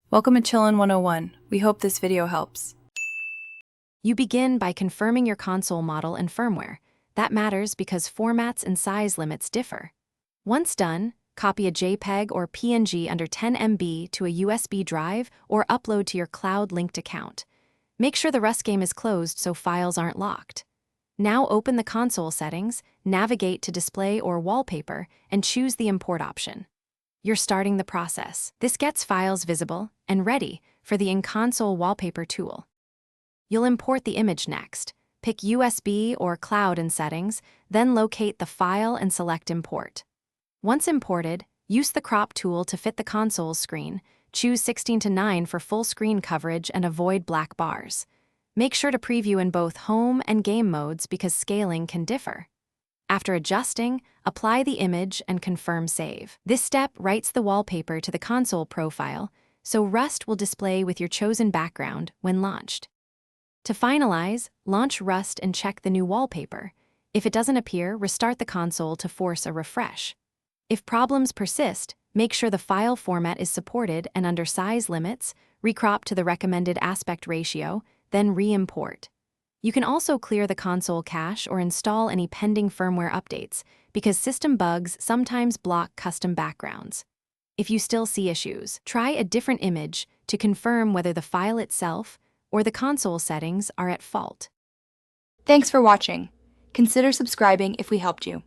Welcome to Chillin' 101. We hope this video helps. You begin by confirming your console model and firmware. That matters because formats and size limits differ. Once done, copy a JPEG or PNG under 10 MB to a USB drive or upload to your cloud-linked account. Make sure the Rust game is closed so files aren't locked. Now open the console settings, navigate to Display or Wallpaper, and choose the Import option. You're starting the process. This gets files visible and ready for the in-console wallpaper tool. You'll import the image next. Pick USB or Cloud in Settings, then locate the file and select Import. Once imported, use the crop tool to fit the console's screen. Choose 16:9 for full screen coverage and avoid black bars. Make sure to preview in both home and game modes because scaling can differ. After adjusting, apply the image and confirm save. This step writes the wallpaper to the console profile, so Rust will display with your chosen background when launched. To finalize, launch Rust and check the new wallpaper. If it doesn't appear, restart the console to force a refresh. If problems persist, make sure the file format is supported and under size limits, recrop to the recommended aspect ratio, then re-import. You can also clear the console cache or install any pending firmware updates because system bugs sometimes block custom backgrounds. If you still see issues, try a different image to confirm whether the file itself or the console settings are at fault. Thanks for watching. Consider subscribing if we helped you.